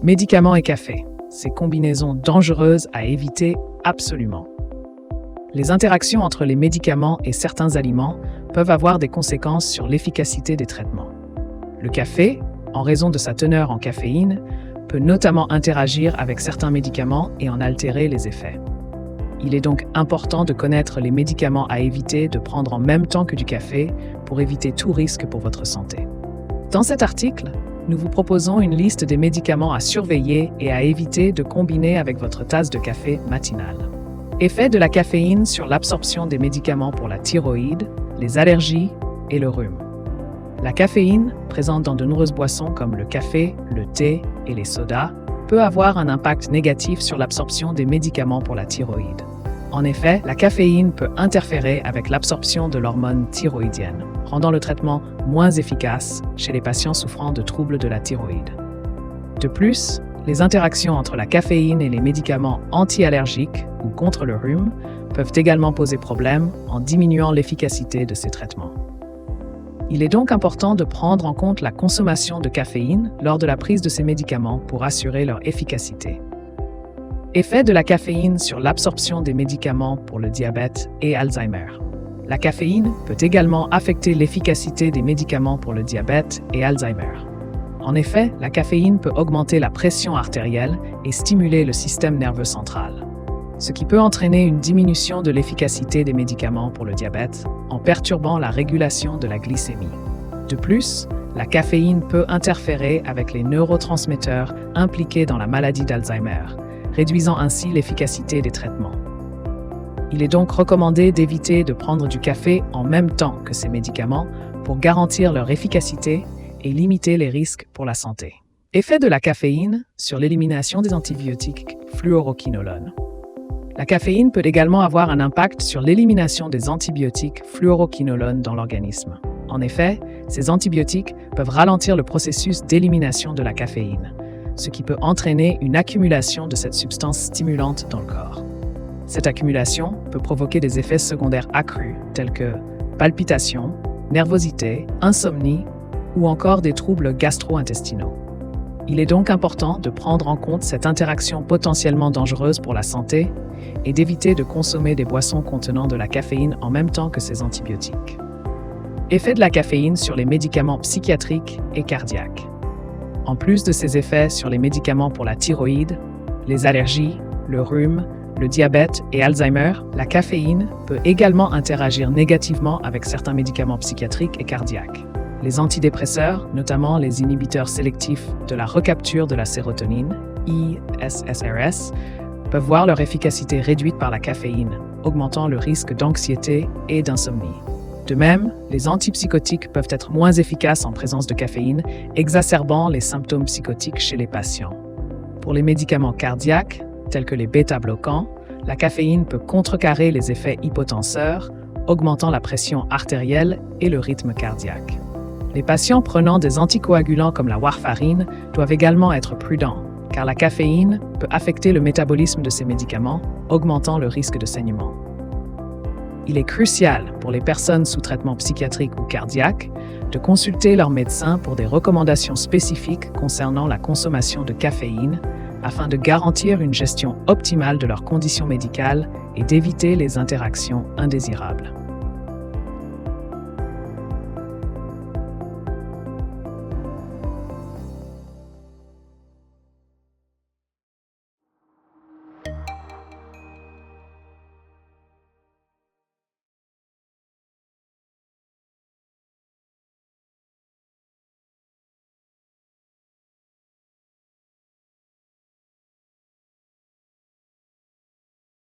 Médicaments et café, ces combinaisons dangereuses à éviter absolument. Les interactions entre les médicaments et certains aliments peuvent avoir des conséquences sur l'efficacité des traitements. Le café, en raison de sa teneur en caféine, peut notamment interagir avec certains médicaments et en altérer les effets. Il est donc important de connaître les médicaments à éviter de prendre en même temps que du café pour éviter tout risque pour votre santé. Dans cet article, nous vous proposons une liste des médicaments à surveiller et à éviter de combiner avec votre tasse de café matinale. Effet de la caféine sur l'absorption des médicaments pour la thyroïde, les allergies et le rhume. La caféine, présente dans de nombreuses boissons comme le café, le thé et les sodas, peut avoir un impact négatif sur l'absorption des médicaments pour la thyroïde. En effet, la caféine peut interférer avec l'absorption de l'hormone thyroïdienne, rendant le traitement moins efficace chez les patients souffrant de troubles de la thyroïde. De plus, les interactions entre la caféine et les médicaments anti-allergiques ou contre le rhume peuvent également poser problème en diminuant l'efficacité de ces traitements. Il est donc important de prendre en compte la consommation de caféine lors de la prise de ces médicaments pour assurer leur efficacité. Effet de la caféine sur l'absorption des médicaments pour le diabète et Alzheimer. La caféine peut également affecter l'efficacité des médicaments pour le diabète et Alzheimer. En effet, la caféine peut augmenter la pression artérielle et stimuler le système nerveux central, ce qui peut entraîner une diminution de l'efficacité des médicaments pour le diabète en perturbant la régulation de la glycémie. De plus, la caféine peut interférer avec les neurotransmetteurs impliqués dans la maladie d'Alzheimer, réduisant ainsi l'efficacité des traitements. Il est donc recommandé d'éviter de prendre du café en même temps que ces médicaments pour garantir leur efficacité et limiter les risques pour la santé. Effet de la caféine sur l'élimination des antibiotiques fluoroquinolones. La caféine peut également avoir un impact sur l'élimination des antibiotiques fluoroquinolones dans l'organisme. En effet, ces antibiotiques peuvent ralentir le processus d'élimination de la caféine, ce qui peut entraîner une accumulation de cette substance stimulante dans le corps. Cette accumulation peut provoquer des effets secondaires accrus tels que palpitations, nervosité, insomnie ou encore des troubles gastro-intestinaux. Il est donc important de prendre en compte cette interaction potentiellement dangereuse pour la santé et d'éviter de consommer des boissons contenant de la caféine en même temps que ces antibiotiques. Effet de la caféine sur les médicaments psychiatriques et cardiaques. En plus de ses effets sur les médicaments pour la thyroïde, les allergies, le rhume, le diabète et Alzheimer, la caféine peut également interagir négativement avec certains médicaments psychiatriques et cardiaques. Les antidépresseurs, notamment les inhibiteurs sélectifs de la recapture de la sérotonine, ISSRS, peuvent voir leur efficacité réduite par la caféine, augmentant le risque d'anxiété et d'insomnie. De même, les antipsychotiques peuvent être moins efficaces en présence de caféine, exacerbant les symptômes psychotiques chez les patients. Pour les médicaments cardiaques, tels que les bêta-bloquants, la caféine peut contrecarrer les effets hypotenseurs, augmentant la pression artérielle et le rythme cardiaque. Les patients prenant des anticoagulants comme la warfarine doivent également être prudents, car la caféine peut affecter le métabolisme de ces médicaments, augmentant le risque de saignement. Il est crucial pour les personnes sous traitement psychiatrique ou cardiaque de consulter leur médecin pour des recommandations spécifiques concernant la consommation de caféine afin de garantir une gestion optimale de leurs conditions médicales et d'éviter les interactions indésirables.